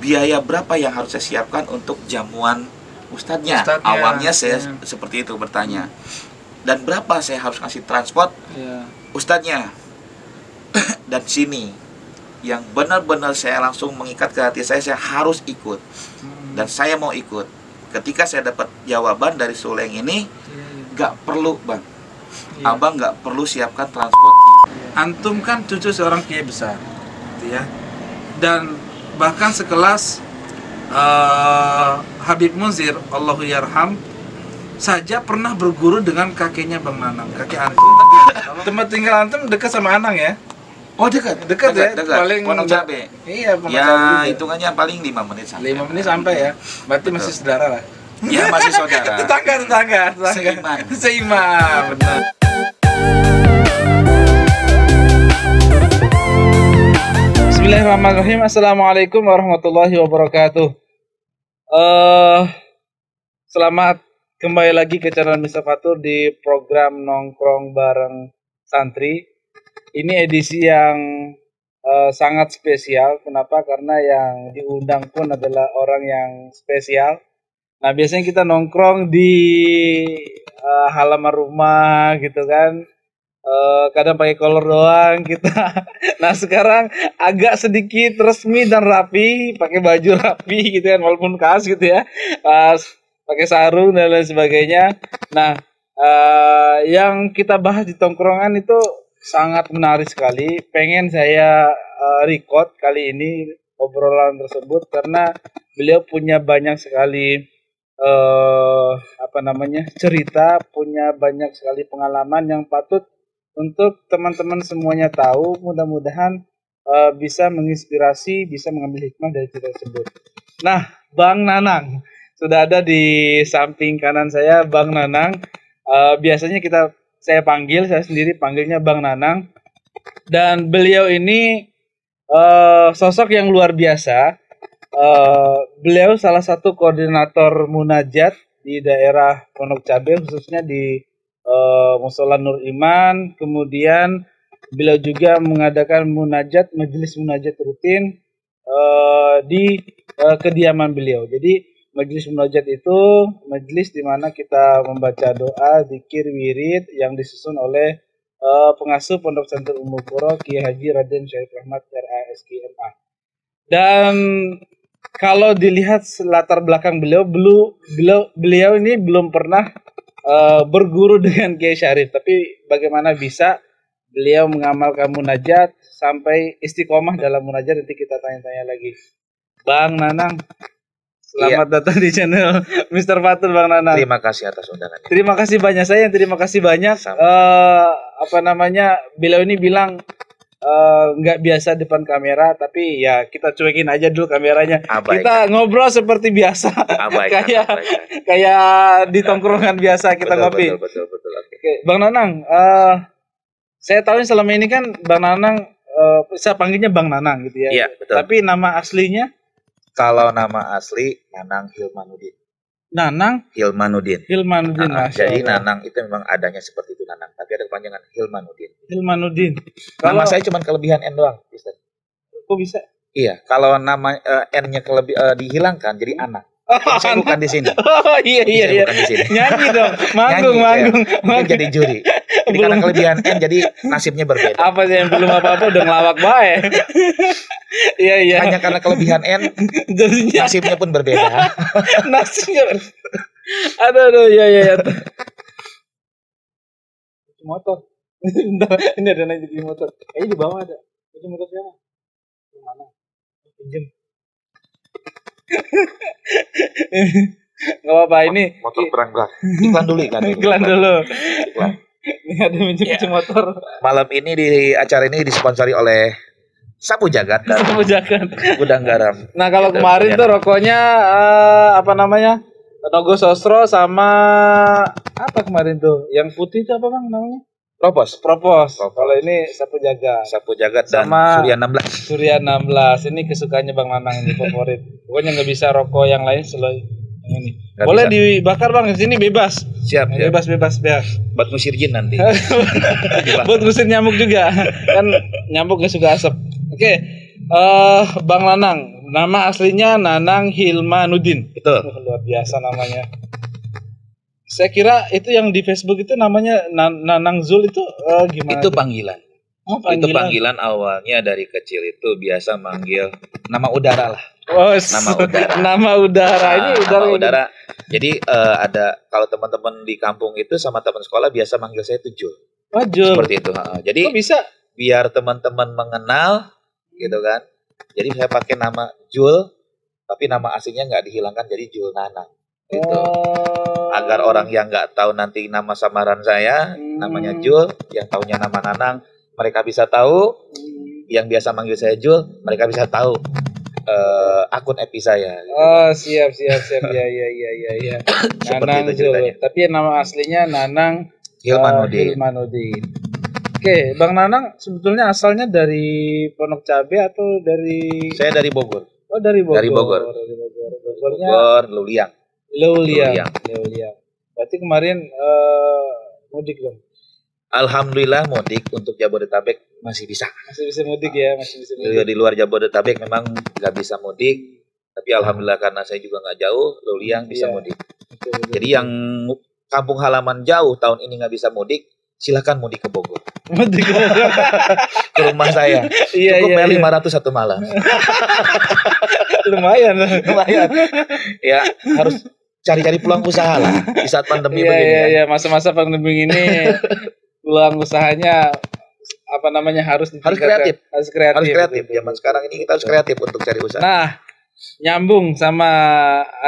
biaya berapa yang harus saya siapkan untuk jamuan ustadznya. Awalnya saya seperti itu bertanya. Dan berapa saya harus kasih transport ustadznya. Dan sini yang benar-benar saya langsung mengikat ke hati saya harus ikut. Dan saya mau ikut. Ketika saya dapat jawaban dari Suleng ini, gak perlu bang, abang gak perlu siapkan transportnya. Antum kan cucu seorang kiai besar, gitu ya. Dan bahkan sekelas Habib Munzir, Allahu yarham, saja pernah berguru dengan kakeknya Bang Nanang, kakek Antum. Tempat tinggal Antum dekat sama Anang ya? Oh dekat ya, paling Pondok Cabe. Iya, Pondok ya Cabe. hitungannya paling 5 menit sampai. 5 menit sampai ya. Berarti Betul. masih saudara lah. Ya masih saudara. tetangga. Seiman, benar. Bismillahirrahmanirrahim. Assalamualaikum warahmatullahi wabarakatuh. Selamat kembali lagi ke channel Mr. Fatur di program Nongkrong Bareng Santri. Ini edisi yang sangat spesial. Kenapa? Karena yang diundang pun adalah orang yang spesial. Nah, biasanya kita nongkrong di halaman rumah gitu kan. Kadang pakai kolor doang kita. Nah, sekarang agak sedikit resmi dan rapi, pakai baju rapi gitu kan, walaupun kaos gitu ya. Pakai sarung dan lain sebagainya. Nah, yang kita bahas di tongkrongan itu sangat menarik sekali. Pengen saya record kali ini obrolan tersebut karena beliau punya banyak sekali cerita, punya banyak sekali pengalaman yang patut untuk teman-teman semuanya tahu. Mudah-mudahan bisa menginspirasi, bisa mengambil hikmah dari cerita tersebut. Nah, Bang Nanang sudah ada di samping kanan saya, Bang Nanang. Biasanya saya sendiri panggilnya Bang Nanang, dan beliau ini sosok yang luar biasa. Beliau salah satu koordinator munajat di daerah Pondok Cabe, khususnya di Mushola Nur Iman. Kemudian beliau juga mengadakan majelis munajat rutin di kediaman beliau. Jadi majelis munajat itu majelis di mana kita membaca doa, zikir, wirid yang disusun oleh pengasuh Pondok Pesantren Ummul Qura Kiai Haji Raden Syarif Rahmat RASGMA. Dan kalau dilihat latar belakang beliau ini belum pernah berguru dengan Kiai Syarif, tapi bagaimana bisa beliau mengamalkan munajat sampai istiqomah dalam munajat, nanti kita tanya-tanya lagi. Bang Nanang, selamat datang di channel Mr. Fatur, Bang Nanang. Terima kasih atas undangannya. Terima kasih banyak, saya yang terima kasih banyak. Beliau ini bilang nggak biasa depan kamera, tapi ya kita cuekin aja dulu kameranya. Kita ngobrol seperti biasa. Kayak di tongkrongan biasa kita ngopi. Betul. Oke, Bang Nanang, saya tahu selama ini kan Bang Nanang, saya panggilnya Bang Nanang gitu ya. Iya, betul. Tapi nama aslinya? Kalau nama asli Nanang Hilmanuddin. Nanang Hilmanuddin. Allah. Jadi Nanang itu memang adanya seperti itu Nanang, tapi ada kepanjangan Hilmanuddin. Nama Kalau saya cuma kelebihan N doang, Mister. Kok bisa? Iya, kalau nama N-nya dihilangkan jadi Anak. Saya bukan di sini. Oh iya. Bukan di sini. Nyanyi dong, manggung. Mungkin jadi juri. Jadi karena kelebihan N jadi nasibnya berbeda. Apa sih yang belum apa-apa udah ngelawak bae. Iya. Hanya karena kelebihan N jadinya nasibnya pun berbeda. Nasibnya. Aduh, iya. Motor. Ini ada naik di motor. Kayaknya di bawah ada. Itu motor siapa? Mana? Pinjam. Nggak apa-apa ini. Motor berangkat. Iklan dulu. Ini ada minjem motor. Malam ini di acara ini disponsori oleh Sapu Jagat dan Gudang Garam. Nah, kalau kemarin tuh rokoknya Nogo Sosro sama apa kemarin tuh? Yang putih itu apa Bang namanya? Propos. Kalau ini Sapu Jagat dan sama Surya 16. Ini kesukaannya Bang Nanang, ini favorit. Pokoknya nggak bisa rokok yang lain selain yang ini. Gak boleh bisa dibakar Bang, di sini bebas. Siap. Bebas. Buat ngusir jin nanti. Buat ngusir nyamuk juga. Kan nyamuk gak suka asap. Oke. Bang Nanang. Nama aslinya Nanang Hilmanudin. Betul. Luar biasa namanya. Saya kira itu yang di Facebook itu namanya Nanang Zul itu gimana? Itu panggilan. Oh, Itu panggilan awalnya dari kecil itu biasa manggil nama udara lah. Oh, nama udara. Nama udara. Ini udara. Nama udara. Jadi ada kalau teman-teman di kampung itu sama teman sekolah biasa manggil saya itu Jul. Oh, Jul. Seperti itu. Jadi kok bisa? Biar teman-teman mengenal, gitu kan. Jadi saya pakai nama Jul, tapi nama aslinya nggak dihilangkan jadi Jul Nanang. Gitu. Agar orang yang nggak tahu nanti nama samaran saya, namanya Jul, yang taunya nama Nanang, mereka bisa tahu. Yang biasa manggil saya Jul, mereka bisa tahu akun FB saya. Gitu. Oh, siap. Ya. Nanang Jul. Tapi nama aslinya Nanang Hilmanudin. Oke, Bang Nanang sebetulnya asalnya dari Pondok Cabe atau dari? Saya dari Bogor. Oh, dari Bogor. Dari Bogor. Bogor, Luliang. Berarti kemarin mudik dong? Alhamdulillah mudik untuk Jabodetabek masih bisa. Masih bisa mudik ya, masih bisa mudik. Di luar Jabodetabek memang nggak bisa mudik, tapi alhamdulillah karena saya juga nggak jauh, Luliang bisa mudik. Betul. Jadi yang kampung halaman jauh tahun ini nggak bisa mudik, silakan mudik ke Bogor. Mudik ke Bogor. Ke rumah saya. Cukup bayar 500 satu malam. Lumayan. Ya, harus cari-cari peluang usaha lah di saat pandemi begini. Iya, masa-masa pandemi ini peluang usahanya harus kreatif. Harus kreatif. Zaman sekarang ini kita harus kreatif untuk cari usaha. Nah, nyambung sama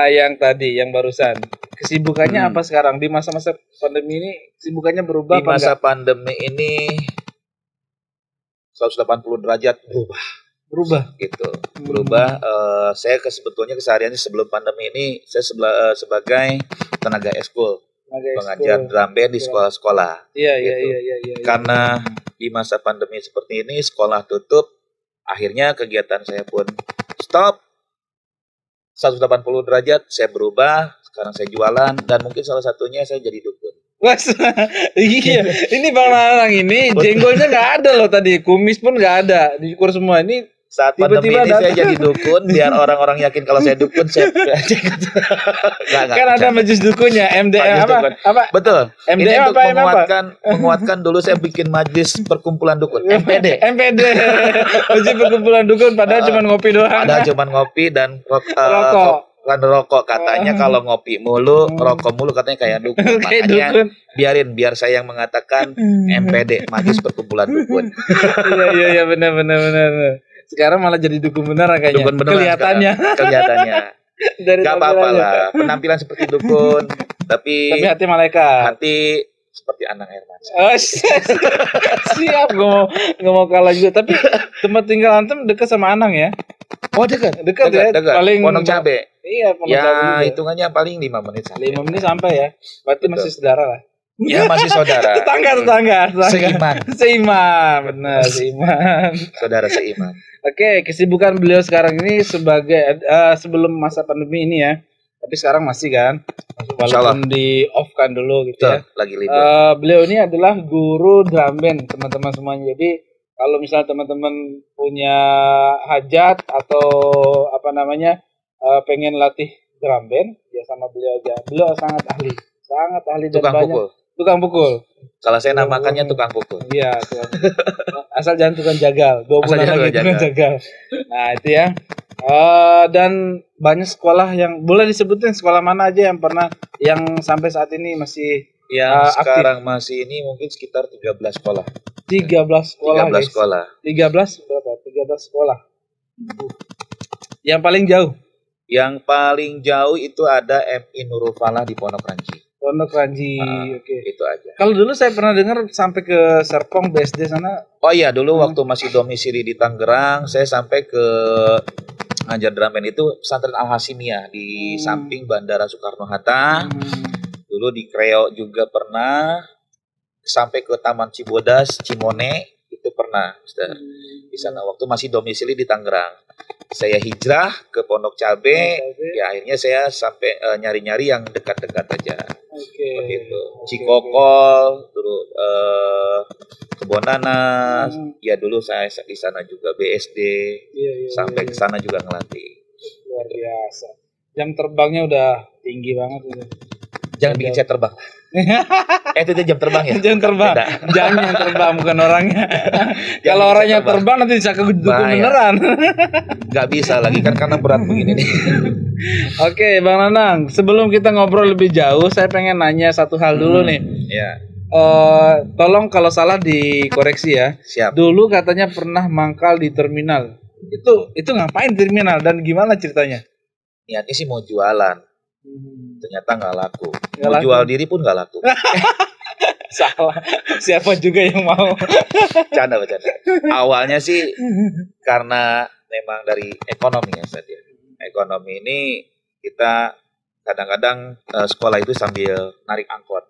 yang tadi, yang barusan. Kesibukannya apa sekarang di masa-masa pandemi ini? Kesibukannya berubah? Di masa pandemi ini 180 derajat berubah gitu. Berubah. Saya sebetulnya kesehariannya sebelum pandemi ini saya Sebagai tenaga ekskul, pengajar drum band di sekolah-sekolah. Iya. Karena di masa pandemi seperti ini sekolah tutup, akhirnya kegiatan saya pun stop. 180 derajat saya berubah. Sekarang saya jualan dan mungkin salah satunya saya jadi dukun. Iya, ini Bang Nanang ini jenggolnya nggak ada loh tadi, kumis pun nggak ada, dicukur semua. Ini saat pandemi ini saya jadi dukun biar orang-orang yakin kalau saya dukun. Saya kan ada majelis dukunnya, MDM apa? Betul. MDM ini untuk menguatkan dulu saya bikin majelis perkumpulan dukun. MPD. Majelis perkumpulan dukun padahal cuma ngopi doang. Padahal cuma ngopi dan rokok katanya. Kalau ngopi mulu, rokok mulu katanya kayak dukun. Makanya biar saya yang mengatakan MPD, majelis perkumpulan dukun. Iya benar. Sekarang malah jadi dukun benar kayaknya. Kelihatannya. Gak apa-apa lah. Penampilan seperti dukun, tapi hati malaikat. Hati seperti Anang Hermansyah. Oh, siap, gue mau kalah juga. Tapi tempat tinggal Antum dekat sama Anang ya? Oh dekat ya. Paling Pondok Cabe. Iya, Pondok Cabe. Ya hitungannya paling 5 menit sampai. 5 menit sampai ya. Berarti masih saudara lah. Ya masih saudara. Tetangga. Seiman, benar, seiman. Saudara seiman. Oke, kesibukan beliau sekarang ini sebagai sebelum masa pandemi ini ya. Tapi sekarang masih kan, walaupun di off kan dulu gitu. Betul, ya. Lagi libur. Beliau ini adalah guru drum band teman-teman semuanya. Jadi kalau misalnya teman-teman punya hajat atau pengen latih drum band, ya sama beliau aja. Beliau sangat ahli dan tukang pukul. Kalau saya namakannya tukang pukul. Iya, asal jangan tukang jagal. 2 bulan lagi tukang jagal. Nah itu ya. Dan banyak sekolah yang boleh disebutin sekolah mana aja yang sampai saat ini masih sekarang aktif. Masih ini mungkin sekitar 13 sekolah. 13 sekolah. 13 sekolah. 13 berapa? 13 sekolah. Yang paling jauh? Yang paling jauh itu ada MI Nurul Falah di Pondok Ranji. Oke. Itu aja. Kalau dulu saya pernah dengar sampai ke Serpong BSD sana. Oh iya, dulu waktu masih domisili di Tangerang, saya sampai ke ngajar drum band itu pesantren Al Hasimiyah di samping Bandara Soekarno Hatta. Dulu di Kreo juga pernah, sampai ke Taman Cibodas, Cimone itu pernah, Ustaz. Di sana waktu masih domisili di Tangerang. Saya hijrah ke Pondok Cabe, ya akhirnya saya sampai nyari-nyari yang dekat-dekat aja. Seperti itu. Cikokol, terus Kebonanas, ya dulu saya di sana juga BSD, sampai ke sana juga ngelatih. Luar biasa. Jam terbangnya udah tinggi banget itu. Jangan bikin saya terbang. Itu jam terbang ya? Jam terbang. Jamnya yang terbang bukan orangnya. Kalau orangnya terbang nanti bisa kedudukan beneran. Gak bisa lagi kan karena berat begini nih. Oke, Bang Nanang, sebelum kita ngobrol lebih jauh, saya pengen nanya satu hal dulu nih. Ya. Tolong kalau salah dikoreksi ya. Siap. Dulu katanya pernah mangkal di terminal. Itu ngapain di terminal dan gimana ceritanya? Niatnya sih mau jualan. Ternyata nggak laku. Nggak mau laku. Jual diri pun nggak laku. Salah. Siapa juga yang mau? Bercanda. Awalnya sih karena memang dari ekonomi ya Ustaz ya. Ekonomi ini kita kadang-kadang sekolah itu sambil narik angkot.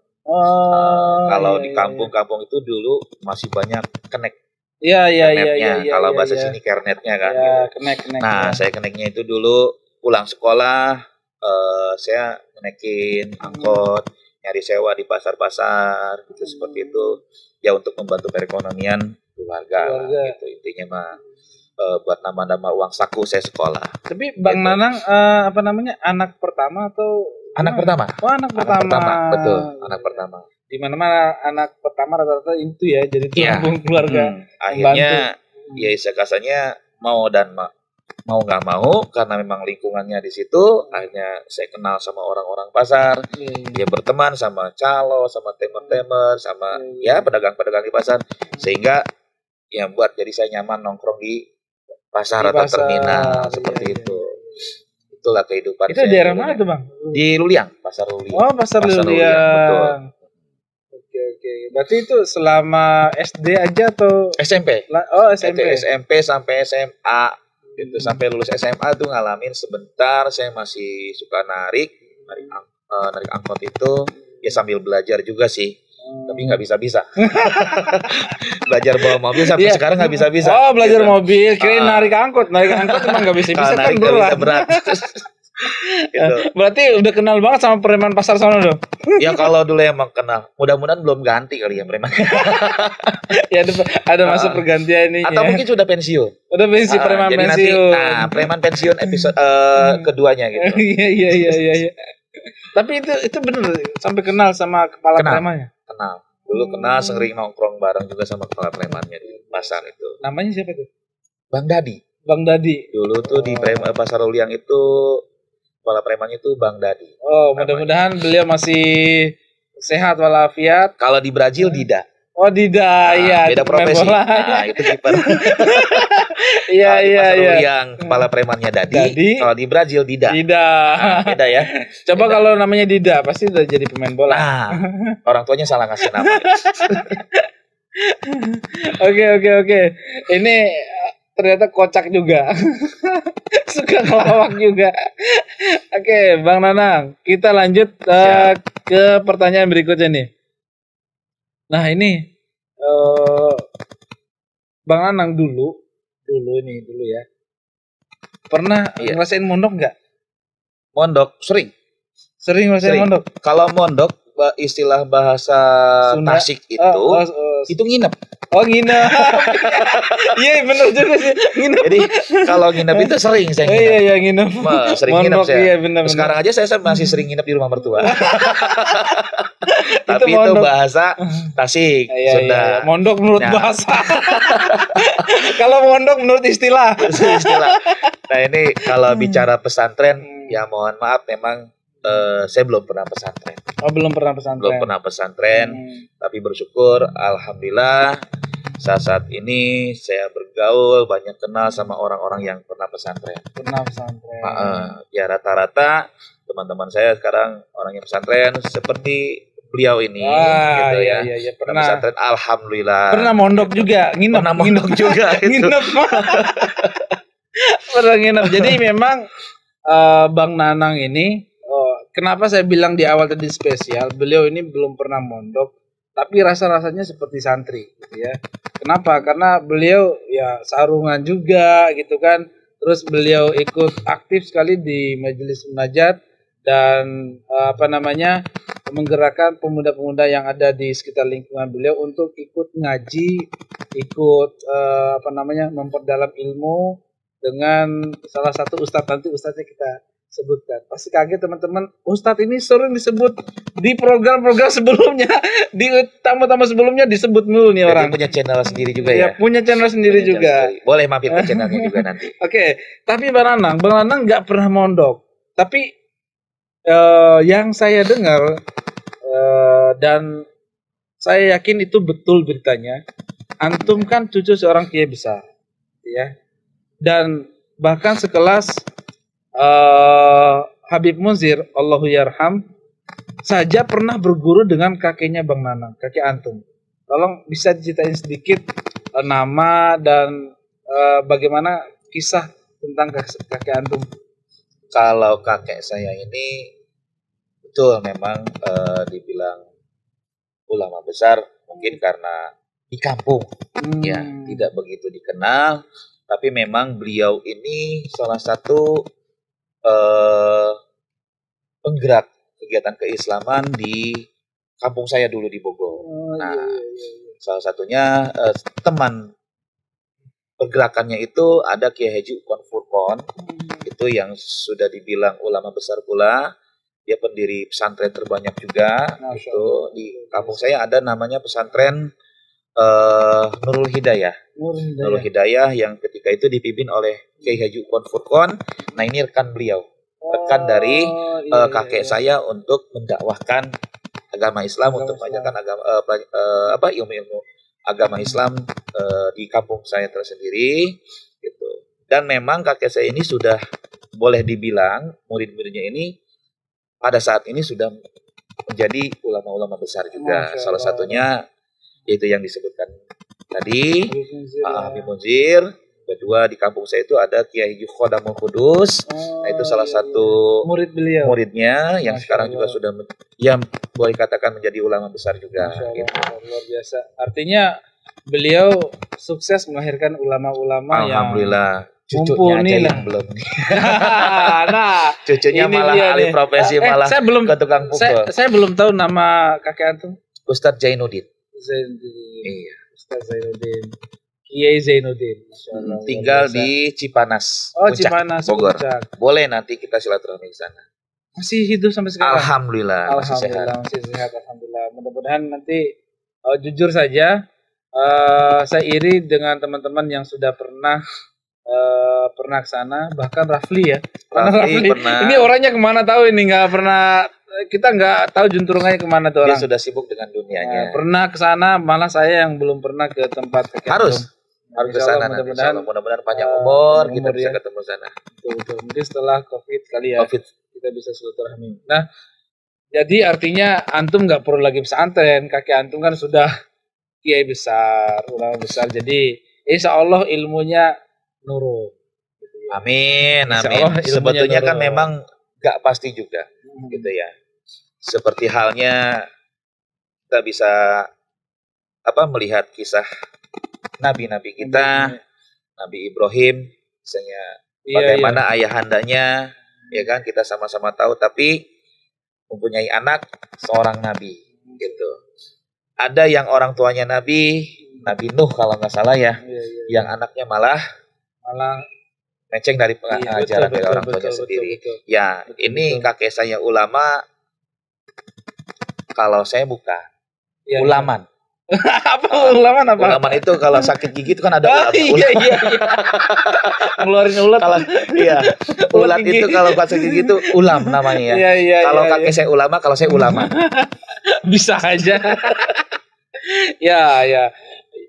Kalau di kampung-kampung itu dulu masih banyak kenek. Iya. Kalau bahasa sini kernetnya kan. Ya, gitu. kenek. Nah, saya keneknya itu dulu pulang sekolah. Saya menekin angkot, nyari sewa di pasar-pasar, gitu seperti itu, ya untuk membantu perekonomian keluarga. Gitu intinya mah buat nambah-nambah uang saku saya sekolah. Tapi Bang gitu. Nanang anak pertama atau anak pertama? Oh anak pertama, betul anak pertama. Di mana anak pertama rata-rata itu ya jadi tulang keluarga. Akhirnya ya kasarnya mau nggak mau karena memang lingkungannya di situ, akhirnya saya kenal sama orang-orang pasar, dia berteman sama calo, sama temer-temer, sama ya pedagang-pedagang di pasar, sehingga ya buat jadi saya nyaman nongkrong di pasar atau terminal seperti itu. Itulah kehidupan. Itu daerah mana tuh Bang? Di Luliang, pasar Luliang. Oh pasar Luliang. Betul. Oke. Berarti itu selama SD aja atau SMP? Oh SMP. SMP sampai SMA. Itu sampai lulus SMA tuh ngalamin sebentar, saya masih suka narik angkot itu ya sambil belajar juga sih, tapi nggak bisa belajar bawa mobil sampai sekarang nggak bisa. Oh belajar gitu. Mobil, kirain narik angkot emang nggak bisa kan berat. Gitu. Berarti udah kenal banget sama preman pasar sana dong. Ya kalau dulu emang kenal, mudah-mudahan belum ganti kali ya preman. Ya ada masa pergantian ini. Atau mungkin sudah pensiun. Udah pensiun, preman jadi pensiun. Nanti, preman pensiun episode keduanya gitu. Iya. Tapi itu bener sampai kenal sama kepala premannya. Kenal. Dulu kenal, sering nongkrong bareng juga sama kepala premannya di pasar itu. Namanya siapa tuh? Bang Dadi. Bang Dadi. Dulu tuh di pasar Luliang itu kepala premannya itu Bang Dadi. Oh, mudah-mudahan beliau masih sehat walafiat. Kalau di Brazil Dida. Oh, Dida, iya. Beda profesi. Nah, itu kiper. Iya. Luliang kepala premannya Dadi. Kalau di Brazil Dida. Beda ya. Coba kalau namanya Dida pasti udah jadi pemain bola. Nah, orang tuanya salah ngasih nama. Oke. Ini ternyata kocak juga. Suka ngelawak juga. Oke, Bang Nanang, kita lanjut ke pertanyaan berikutnya nih. Nah ini Bang Nanang dulu ya. Pernah ngerasain mondok nggak? Mondok sering ngerasain mondok. Kalau mondok istilah bahasa Sunda, Tasik itu nginep. Oh nginep. Iya benar juga sih nginep. Jadi kalau nginep itu sering saya nginep. Iya nginep. Sering nginep saya. Iya, bener. Sekarang aja saya masih sering nginep di rumah mertua. Tapi itu bahasa Tasik, Sunda. Iya. Mondok menurut bahasa. Kalau mondok menurut istilah. Nah ini kalau bicara pesantren, ya mohon maaf memang saya belum pernah pesantren. Oh, belum pernah pesantren. Tapi bersyukur alhamdulillah saat ini saya bergaul, banyak kenal sama orang-orang yang pernah pesantren. Ya rata-rata teman-teman saya sekarang orang yang pesantren seperti beliau ini gitu ya. Iya. Pernah pesantren alhamdulillah. Pernah mondok juga, nginep. Pernah mondok juga gitu. Pernah nginep. Jadi memang Bang Nanang ini kenapa saya bilang di awal tadi spesial, beliau ini belum pernah mondok, tapi rasa-rasanya seperti santri, gitu ya. Kenapa? Karena beliau ya sarungan juga, gitu kan. Terus beliau ikut aktif sekali di majelis munajat dan menggerakkan pemuda-pemuda yang ada di sekitar lingkungan beliau untuk ikut ngaji, ikut memperdalam ilmu dengan salah satu ustadz, nanti ustadznya kita sebutkan. Pasti kaget teman-teman, ustadz ini sering disebut di program-program sebelumnya, di tamu-tamu sebelumnya disebut dulu nih orang. Dia punya channel sendiri juga ya? Punya channel sendiri juga. Sendiri. Boleh mampir ke channelnya juga nanti. Oke, tapi Bang Nanang nggak pernah mondok. Tapi yang saya dengar dan saya yakin itu betul beritanya, antum kan cucu seorang kiai besar, ya. Dan bahkan sekelas Habib Munzir, Allahu yarham, saja pernah berguru dengan kakeknya Bang Nanang, kakek antum. Tolong bisa diceritain sedikit nama dan bagaimana kisah tentang kakek antum. Kalau kakek saya ini betul memang dibilang ulama besar, mungkin karena di kampung ya tidak begitu dikenal. Tapi memang beliau ini salah satu penggerak kegiatan keislaman di kampung saya dulu di Bogor. Salah satunya teman pergerakannya itu ada Kiai Haji Ukon Furqon, itu yang sudah dibilang ulama besar pula. Dia pendiri pesantren terbanyak juga. Itu di kampung saya ada namanya pesantren Nurul Hidayah. Nurul Hidayah yang ketika itu dipimpin oleh Kiai Haji Ukon Furqon. Nah ini rekan beliau, rekan dari kakek saya untuk mendakwahkan agama Islam, untuk mengajarkan agama ilmu-ilmu agama Islam di kampung saya tersendiri gitu. Dan memang kakek saya ini sudah boleh dibilang murid-muridnya ini pada saat ini sudah menjadi ulama-ulama besar juga. Salah satunya yaitu yang disebutkan tadi Habib Munzir. Kedua di kampung saya itu ada Kiai Haji Khodamul Kudus. Nah, itu salah satu muridnya yang sekarang juga sudah yang boleh katakan menjadi ulama besar juga. Gitu. Luar biasa. Artinya beliau sukses melahirkan ulama-ulama yang alhamdulillah. Cucunya aja yang belum. Nah, cucunya malah alih profesi, malah saya belum ke tukang pukul. Saya belum tahu nama kakek antum. Ustadz Zainuddin. Iya. Ustadz Zainuddin. Kiai Zainuddin. Tinggal di Cipanas. Puncak, Cipanas, Bogor. Puncak. Boleh nanti kita silaturahmi di sana. Masih hidup sampai sekarang. Alhamdulillah. Masih sehat. Alhamdulillah. Mudah-mudahan nanti jujur saja, saya iri dengan teman-teman yang sudah pernah ke sana, bahkan Rafli ya. Rafli pernah. Ini orangnya kemana tahu ini, nggak pernah, kita nggak tahu juntrungannya kemana tuh orang. Dia sudah sibuk dengan dunianya. Pernah ke sana, malah saya yang belum pernah ke tempat harus ke sana nanti. Mudah-mudahan panjang umur kita bisa ketemu sana. Betul. Mungkin setelah COVID kali ya. Kita bisa silaturahmi. Nah, jadi artinya antum nggak perlu lagi pesantren, kakek antum kan sudah kiai besar, ulama besar. Jadi insya Allah ilmunya nurun. Gitu ya. Amin. Sebetulnya kan memang nggak pasti juga, gitu ya. Seperti halnya kita bisa melihat kisah nabi-nabi kita, Nabi Ibrahim, misalnya bagaimana ayahandanya, ya kan kita sama-sama tahu, tapi mempunyai anak seorang nabi, gitu. Ada yang orang tuanya Nabi Nuh kalau nggak salah ya, yang anaknya malah menceng dari pengajaran dari orang tuanya sendiri. Betul. Ya, ini kakek saya ulama, kalau saya bukan ulaman. Apa ulaman apa? Ulaman itu kalau sakit gigi itu kan ada ulat. Iya. Ngeluarin ulat. Kalau ulat itu kalau sakit gigi itu ulam namanya ya. Iya, kalau kakek saya ulama, kalau saya ulama. Bisa aja. Ya.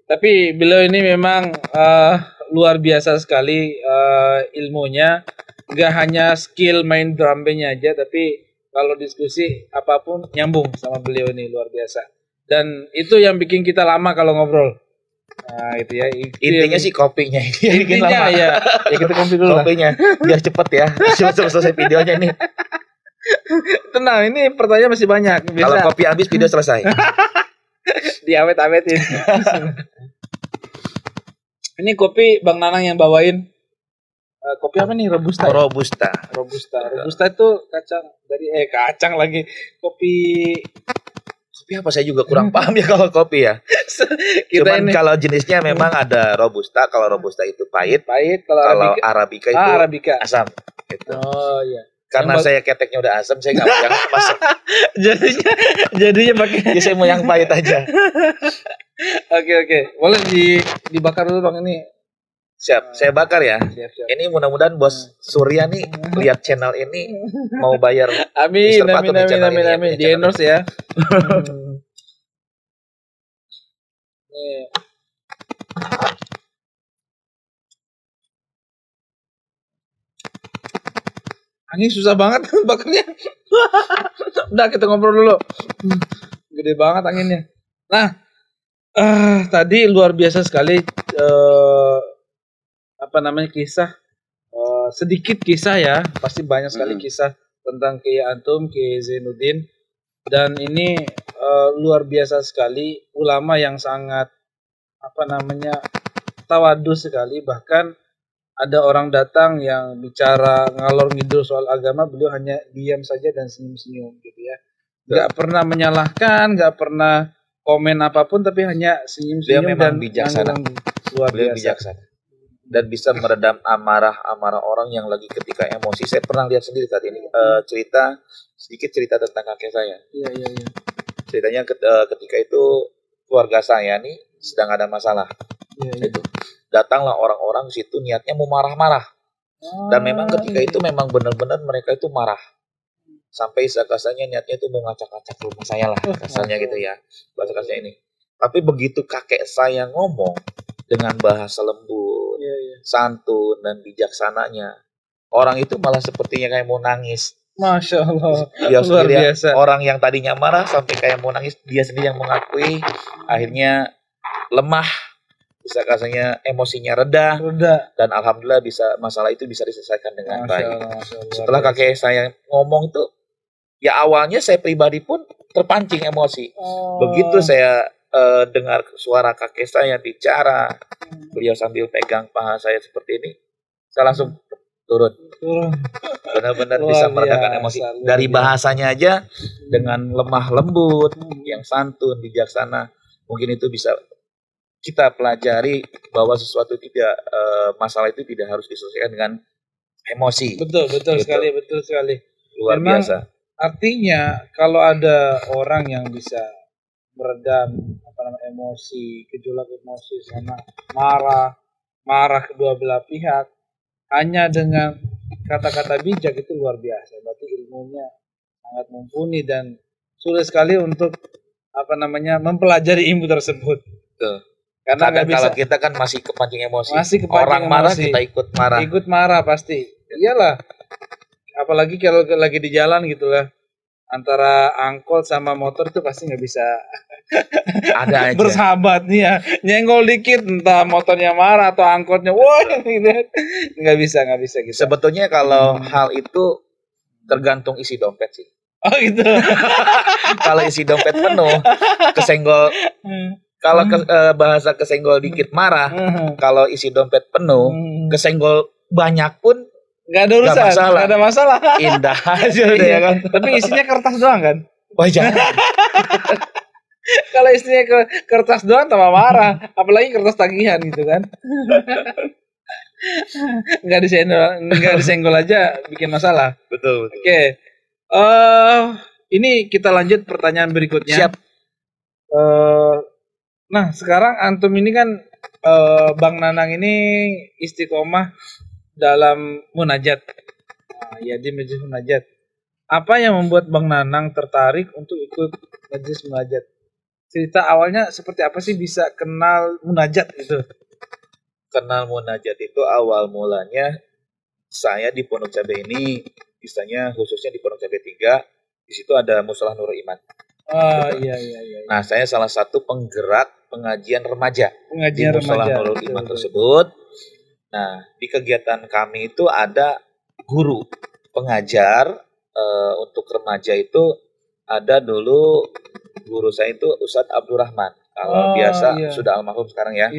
Tapi beliau ini memang luar biasa sekali ilmunya. Gak hanya skill main drum bandnya aja, tapi kalau diskusi apapun nyambung sama beliau ini, luar biasa. Dan itu yang bikin kita lama kalau ngobrol. Nah, itu ya. Intinya sih kopinya ini. Intinya ya. Ya kita kopi dulu. Kopinya biar cepet ya. Cepet selesai videonya ini. Tenang, ini pertanyaan masih banyak. Kalau kopi habis video selesai. Diawet-awetin. Ini kopi Bang Nanang yang bawain. Kopi apa nih? Robusta. Robusta itu kacang dari kacang lagi. Kopi Kopi apa saya juga kurang paham ya kalau kopi ya. Cuman kalau jenisnya memang ada robusta. Kalau robusta itu pahit. Kalau arabica itu asam. Gitu. Oh iya. Karena saya keteknya udah asam, saya nggak mau yang masak. jadinya pakai. Jadi saya mau yang pahit aja. Oke. Boleh dibakar dulu Bang ini. Siap, saya bakar ya. Siap. Ini mudah-mudahan Bos Surya nih lihat channel ini mau bayar. Amin. Di endorse ya. Ini susah banget bakarnya. Udah kita ngobrol dulu. Gede banget anginnya. Nah, tadi luar biasa sekali kisah. Sedikit kisah ya, pasti banyak sekali kisah tentang Kiai Antum, Kiai Zainuddin. Dan ini luar biasa sekali, ulama yang sangat tawadhu sekali. Bahkan ada orang datang yang bicara ngalor ngidul soal agama, beliau hanya diam saja dan senyum-senyum gitu ya. Gak pernah menyalahkan, gak pernah komen apapun, tapi hanya senyum-senyum dan bijaksana. Luar beliau biasa. Bijaksana. Dan bisa meredam amarah orang yang lagi ketika emosi. Saya pernah lihat sendiri saat ini sedikit cerita tentang kakek saya. Iya. Ceritanya ketika itu keluarga saya nih sedang ada masalah. Itu datanglah orang-orang di situ niatnya mau marah-marah. Dan memang ketika itu memang benar-benar mereka itu marah. Sampai kasarnya niatnya itu mau ngacak-ngacak rumah saya lah, kasarnya gitu ya. Bahasa kasarnya ini. Tapi begitu kakek saya ngomong dengan bahasa lembut, santun dan bijaksananya, orang itu malah sepertinya kayak mau nangis. Masya Allah. Dia luar biasa. Orang yang tadinya marah sampai kayak mau nangis, dia sendiri yang mengakui. Akhirnya lemah. Bisa kasarnya emosinya reda. Dan alhamdulillah masalah itu bisa diselesaikan dengan baik. Setelah kakek saya ngomong itu, ya awalnya saya pribadi pun terpancing emosi. Begitu saya dengar suara kakek saya bicara, beliau sambil pegang paha saya seperti ini, saya langsung turun. Benar-benar bisa meredakan emosi. Dari bahasanya aja dengan lemah lembut, yang santun, bijaksana, mungkin itu bisa kita pelajari bahwa sesuatu masalah itu tidak harus diselesaikan dengan emosi. Betul gitu. betul sekali. Luar biasa. Artinya kalau ada orang yang bisa meredam emosi, gejolak emosi sama marah kedua belah pihak hanya dengan kata-kata bijak, itu luar biasa. Berarti ilmunya sangat mumpuni dan sulit sekali untuk mempelajari ilmu tersebut. Betul. Karena kalau kita kan masih kepancing emosi. Orang marah kita ikut marah. Ikut marah pasti. Iyalah. Apalagi kalau lagi di jalan gitu lah. Antara angkot sama motor itu pasti nggak bisa ada aja bersahabat nih ya. Nyenggol dikit entah motornya marah atau angkotnya wah gitu. Nggak bisa gitu. Sebetulnya kalau hal itu tergantung isi dompet sih. Oh gitu. Kalau isi dompet penuh kesenggol. Kalau bahasa kesenggol dikit marah, kalau isi dompet penuh, kesenggol banyak pun nggak ada urusan, nggak ada masalah. Indah aja deh ya kan. Tapi isinya kertas doang kan? Wah jangan. Kalau isinya kertas doang tambah marah, apalagi kertas tagihan gitu kan? Nggak disenggol aja bikin masalah. Betul. Oke. Ini kita lanjut pertanyaan berikutnya. Siap. Nah, sekarang antum ini kan Bang Nanang ini istiqomah dalam munajat. Ya di majelis munajat. Apa yang membuat Bang Nanang tertarik untuk ikut majelis munajat? Cerita awalnya seperti apa sih bisa kenal munajat itu? Kenal munajat itu awal mulanya saya di Pondok Cabe ini, misalnya khususnya di Pondok Cabe 3, di situ ada Musola Nurul Iman. Oh iya. Nah, saya salah satu penggerak pengajian remaja di Musola Nurul Iman tersebut. Nah, di kegiatan kami itu ada guru pengajar untuk remaja itu ada dulu guru saya itu Ustadz Abdurrahman. Kalau biasa sudah almarhum sekarang ya.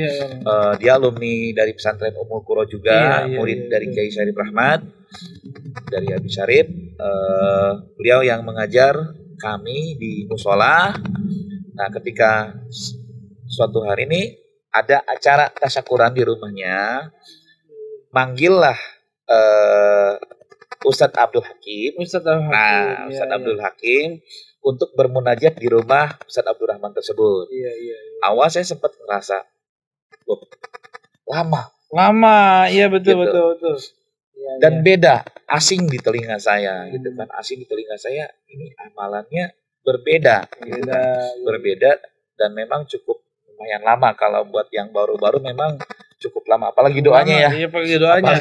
Dia alumni dari pesantren Ummul Qura juga, murid dari Kiai Syarif Rahmat, dari Abi Syarif. Beliau yang mengajar kami di musola. Nah, ketika suatu hari ini ada acara tasyakuran di rumahnya, manggillah Ustadz Abdul Hakim. Nah, Ustadz Abdul Hakim untuk bermunajat di rumah Ustadz Abdul Rahman tersebut. Awal saya sempat ngerasa, lama, iya betul. Dan beda, asing di telinga saya, gitu kan, asing di telinga saya. Ini amalannya berbeda, gitu kan. Berbeda dan memang cukup lumayan lama. Kalau buat yang baru-baru memang cukup lama, apalagi doanya ya. Iya, apalagi doanya.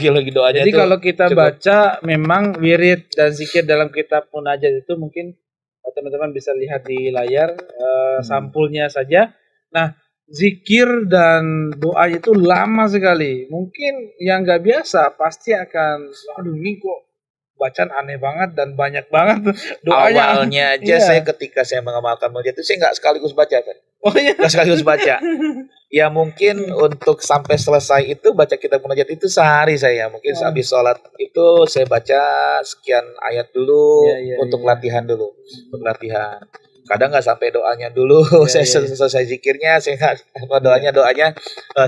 Jadi kalau kita cukup baca, memang wirid dan zikir dalam kitab munajat itu mungkin teman-teman bisa lihat di layar sampulnya saja. Nah, zikir dan doa itu lama sekali. Mungkin yang nggak biasa pasti akan, aduh ini kok bacaan aneh banget dan banyak banget doanya. Awalnya aja saya ketika saya mengamalkan munajat itu saya nggak sekaligus baca kan. Nggak sekaligus baca. Ya mungkin untuk sampai selesai itu baca kitab munajat itu sehari saya. Mungkin habis sholat itu saya baca sekian ayat dulu untuk latihan dulu. Untuk latihan. Kadang nggak sampai doanya dulu, saya selesai zikirnya, saya nggak doanya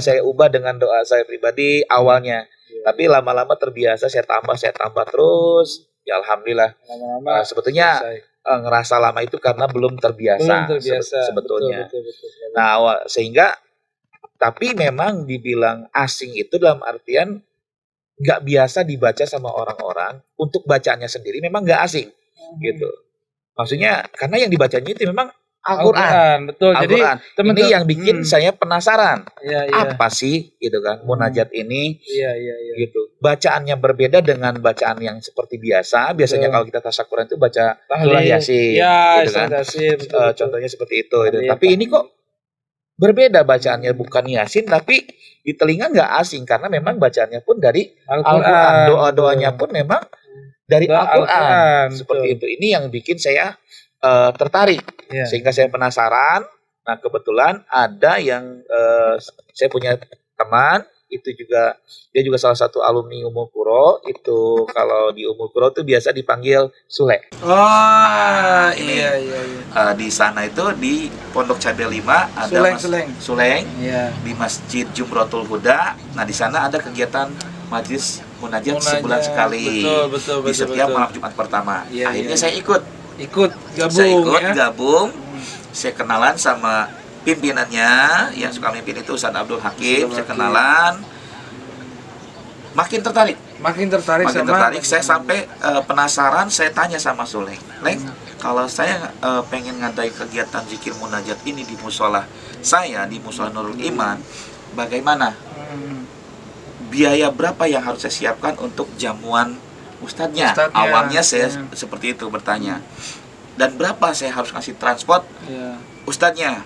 saya ubah dengan doa saya pribadi awalnya. Tapi lama-lama terbiasa, saya tambah terus. Ya alhamdulillah. Sebetulnya ngerasa lama itu karena belum terbiasa sebetulnya. Betul. Nah, sehingga tapi memang dibilang asing itu dalam artian nggak biasa dibaca sama orang-orang. Untuk bacaannya sendiri memang nggak asing, gitu. Maksudnya karena yang dibacanya itu memang Al-Quran. Betul. Al-Quran. Jadi ini yang bikin saya penasaran. Apa sih gitu kan munajat ini? Gitu. Bacaannya berbeda dengan bacaan yang seperti biasa. Biasanya kalau kita tasyakuran itu baca surah Yasin, gitu kan. Contohnya seperti itu. Tapi ini kok berbeda bacaannya, bukan Yasin tapi di telinga nggak asing karena memang bacaannya pun dari Al-Quran. Doa-doanya pun memang dari Al-Quran. Seperti itu. Ini yang bikin saya tertarik. Sehingga saya penasaran. Nah, kebetulan ada yang saya punya teman, itu juga dia juga salah satu alumni Ummul Qura. Itu kalau di Ummul Qura itu biasa dipanggil Sule. Iya. Di sana itu di Pondok Cabe 5 ada Suleng. Di Masjid Jumratul Huda. Nah, di sana ada kegiatan majlis munajat sebulan sekali. Betul. Di setiap malam Jumat pertama. Akhirnya saya ikut gabung. Saya kenalan sama pimpinannya yang suka mimpin itu Ustadz Abdul Hakim. Saya kenalan. Makin tertarik. Saya sampai penasaran. Saya tanya sama Suleng, kalau saya pengen ngadai kegiatan zikir munajat ini di musola saya, di musola Nurul Iman, bagaimana? Biaya berapa yang harus saya siapkan untuk jamuan ustadznya? Awalnya saya seperti itu bertanya. Dan berapa saya harus kasih transport ustadznya?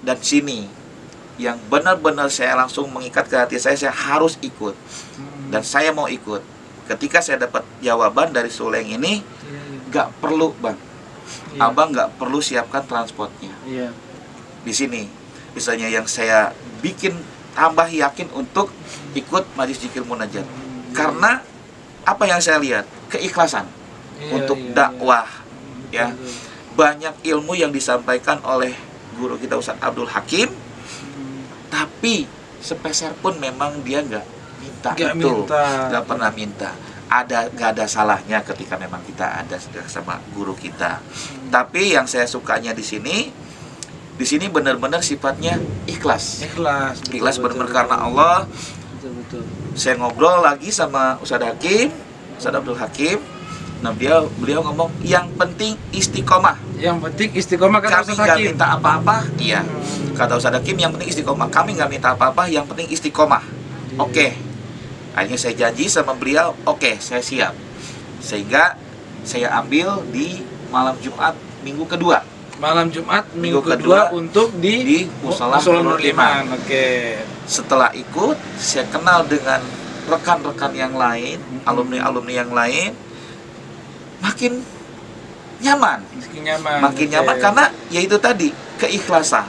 Dan sini yang benar-benar saya langsung mengikat ke hati saya harus ikut. Dan saya mau ikut. Ketika saya dapat jawaban dari Suleng ini, nggak perlu bang, abang nggak perlu siapkan transportnya. Di sini, misalnya yang saya bikin tambah yakin untuk ikut majlis zikir munajat karena apa yang saya lihat, keikhlasan untuk dakwah ya. Banyak ilmu yang disampaikan oleh guru kita Ustadz Abdul Hakim, tapi sepeser pun memang dia nggak pernah minta. Nggak ada salahnya ketika memang kita ada sama guru kita. Tapi yang saya sukanya di sini benar-benar sifatnya ikhlas benar-benar karena Allah. Saya ngobrol lagi sama Ustadz Abdul Hakim. Nah, beliau ngomong yang penting istiqomah. Kata kami nggak minta apa-apa. Iya, kata Ustadz Hakim yang penting istiqomah. Kami nggak minta apa-apa, yang penting istiqomah. Oke. Akhirnya saya janji sama beliau, oke, saya siap. Sehingga saya ambil di malam Jumat minggu kedua. Minggu kedua untuk di Musola Nurul Iman. Setelah ikut, saya kenal dengan rekan-rekan yang lain, alumni-alumni yang lain, makin nyaman karena yaitu tadi keikhlasan.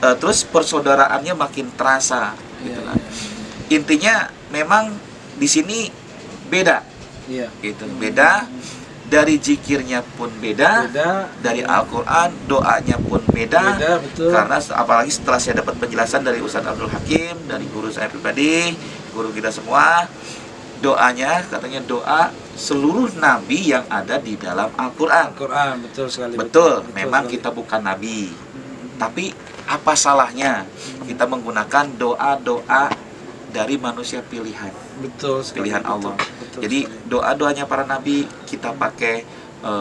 Terus persaudaraannya makin terasa, gitu kan. Intinya memang di sini beda, gitu, beda. dari zikirnya pun beda, dari Al-Quran doanya pun beda, betul. Karena apalagi setelah saya dapat penjelasan dari Ustadz Abdul Hakim, dari guru saya pribadi, guru kita semua, doanya katanya doa seluruh nabi yang ada di dalam Al-Quran. Betul sekali. Betul, memang kita bukan nabi, tapi apa salahnya kita menggunakan doa-doa dari manusia pilihan? Betul sekali, pilihan Allah. betul Jadi sekali. doa-doanya para nabi kita pakai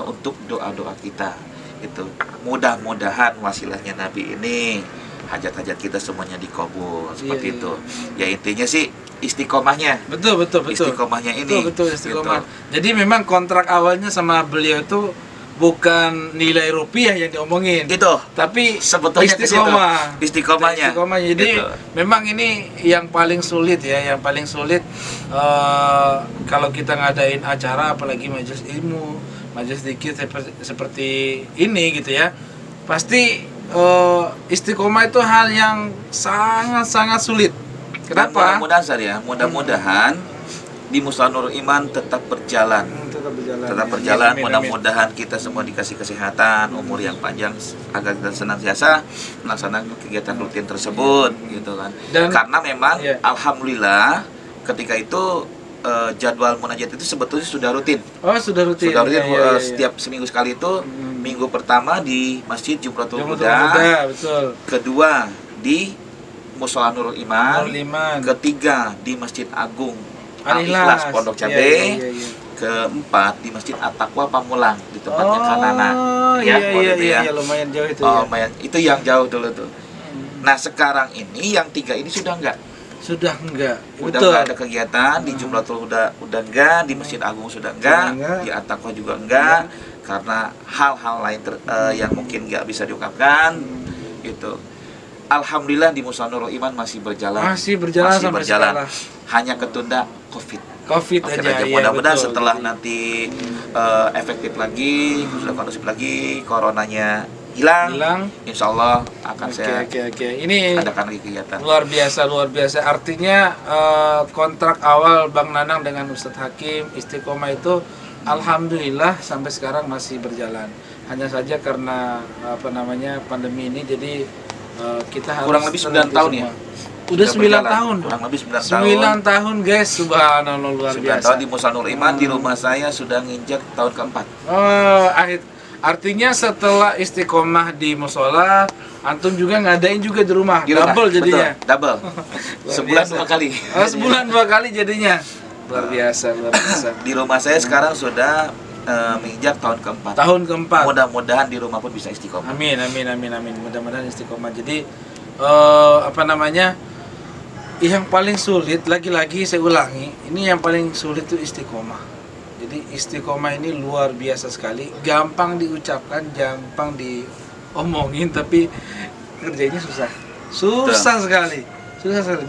untuk doa-doa kita. Itu mudah-mudahan wasilahnya nabi ini hajat-hajat kita semuanya dikabul seperti itu. Ya intinya sih istiqomahnya. Betul. Istiqomahnya ini. Betul istiqomah. Gitu. Jadi memang kontrak awalnya sama beliau itu bukan nilai rupiah yang diomongin, Itu. tapi Sebetulnya istiqomah. Istiqomahnya. Jadi Gitu. memang ini yang paling sulit ya, kalau kita ngadain acara apalagi majelis ilmu, majelis zikir seperti ini gitu ya. Pasti istiqomah itu hal yang sangat sulit. Kenapa? Mudah-mudahan di Musala Nurul Iman tetap berjalan. Tetap berjalan. Mudah-mudahan kita semua dikasih kesehatan, umur yang panjang agar kita senantiasa melaksanakan kegiatan rutin tersebut, gitu kan. Karena memang alhamdulillah ketika itu jadwal munajat itu sebetulnya sudah rutin. Sudah rutin. Setiap seminggu sekali itu. Minggu pertama di Masjid Jumratul Huda, betul. Kedua di Musala Nurul Iman. Ketiga di Masjid Agung Al-Ikhlas Pondok Cabe. Keempat di Masjid At-Taqwa Pamulang di tempatnya Kanana. Lumayan jauh itu. Lumayan. Itu yang jauh dulu tuh. Nah sekarang ini yang 3 ini sudah enggak. Udah Betul. Enggak ada kegiatan di Jumratul Huda, udah enggak, di Masjid Agung sudah enggak, di At-Taqwa juga enggak, karena hal-hal lain yang mungkin enggak bisa diungkapkan gitu. Alhamdulillah di Musala Nurul Iman masih berjalan. Sampai sekarang. Hanya ketunda COVID aja. Mudah-mudahan setelah nanti efektif lagi, sudah kondusif lagi, coronanya hilang. Insya Allah akan saya Ini adakan lagi kegiatan. Luar biasa. Artinya kontrak awal Bang Nanang dengan Ustadz Hakim Istiqomah itu alhamdulillah sampai sekarang masih berjalan. Hanya saja karena pandemi ini, jadi kita harus kurang lebih 9 tahun ya. Udah 9 tahun. Kurang lebih 9 tahun guys, subhanallah, luar 9 biasa. tahun di Musala Nurul Iman. Di rumah saya sudah nginjak tahun keempat. Artinya setelah istiqomah di musola, antum juga ngadain juga di rumah. Double jadinya. Betul, double. Sebulan 2 kali. Sebulan 2 kali jadinya. Luar biasa. Di rumah saya sekarang sudah menginjak tahun keempat. Mudah-mudahan di rumah pun bisa istiqomah. Amin. Mudah-mudahan istiqomah. Jadi yang paling sulit, lagi-lagi saya ulangi, ini yang paling sulit itu istiqomah. Jadi istiqomah ini luar biasa sekali, gampang diucapkan, gampang diomongin, tapi kerjanya susah sekali.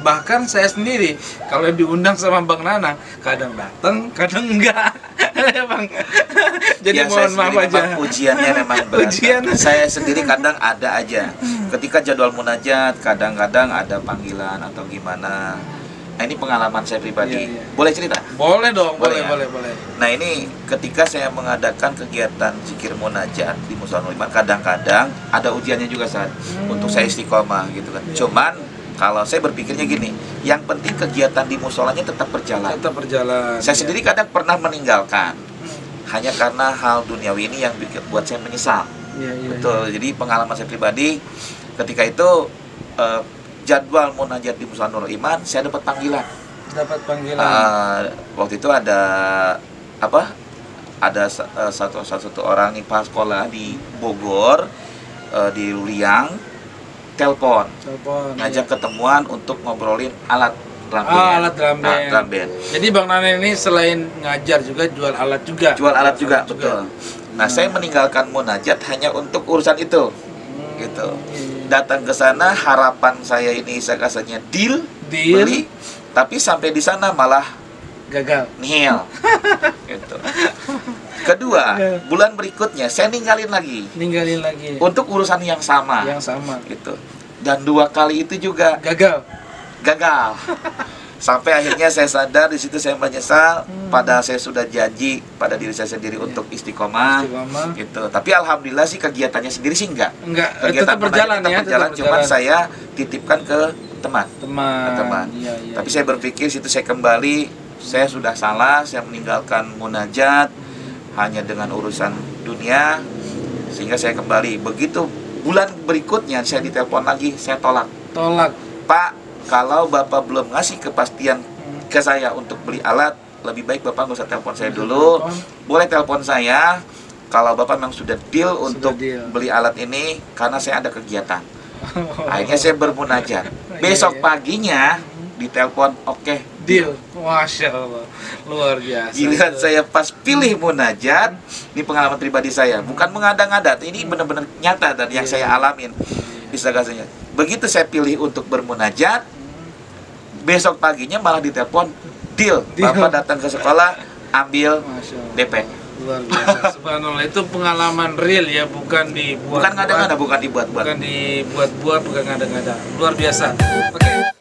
Bahkan saya sendiri kalau diundang sama Bang Nanang, kadang datang, kadang enggak. Bang. Jadi mohon maaf aja. Ujiannya memang berat. Saya sendiri kadang ada aja. Ketika jadwal munajat, kadang-kadang ada panggilan atau gimana. Nah ini pengalaman saya pribadi. Boleh cerita? Boleh dong, boleh. Nah ini ketika saya mengadakan kegiatan zikir munajat di Musala Nurul Iman, kadang-kadang ada ujiannya juga saat untuk saya istiqomah gitu kan. Cuman kalau saya berpikirnya gini, yang penting kegiatan di musolanya tetap berjalan. Saya sendiri kadang pernah meninggalkan hanya karena hal duniawi ini yang buat saya menyesal. Betul. Jadi pengalaman saya pribadi, ketika itu jadwal munajat di Musala Nurul Iman, saya dapat panggilan. Waktu itu ada satu orang nih pas sekolah di Bogor, di Liang. Telepon, ngajak ketemuan untuk ngobrolin alat drum band. Jadi Bang Nanang ini selain ngajar juga jual alat juga. Betul. Nah, saya meninggalkan munajat hanya untuk urusan itu. Gitu. Datang ke sana harapan saya ini kasarnya deal, beli, tapi sampai di sana malah gagal. Nihil. Gitu. Kedua, bulan berikutnya saya ninggalin lagi untuk urusan yang sama gitu. Dan 2 kali itu juga gagal. Sampai akhirnya saya sadar, di situ saya menyesal, padahal saya sudah janji pada diri saya sendiri untuk istiqomah gitu. Tapi alhamdulillah sih kegiatannya sendiri sih enggak. Tetap berjalan ya, tetap berjalan, cuman saya titipkan ke teman. Iya. Tapi saya berpikir situ saya kembali, saya sudah salah, saya meninggalkan munajat hanya dengan urusan dunia, sehingga saya kembali. Begitu bulan berikutnya saya ditelepon lagi, saya tolak. Pak, kalau Bapak belum ngasih kepastian ke saya untuk beli alat, lebih baik Bapak nggak usah telepon saya dulu. Boleh telepon saya kalau Bapak memang sudah deal untuk beli alat ini, karena saya ada kegiatan. Akhirnya saya bermunajat. Besok paginya ditelepon, oke, deal. Masya Allah, luar biasa. Giliran saya pas pilih munajat, ini pengalaman pribadi saya, bukan mengada-ngada, ini benar-benar nyata dan yang saya alamin. Bisa kasihnya. Begitu saya pilih untuk bermunajat, besok paginya malah ditelepon, deal. Bapak datang ke sekolah, ambil DP. Luar biasa. Subhanallah, itu pengalaman real ya, bukan dibuat-buat. Bukan ngada-ngada, bukan dibuat-buat. Bukan ngada-ngada. Luar biasa. Oke.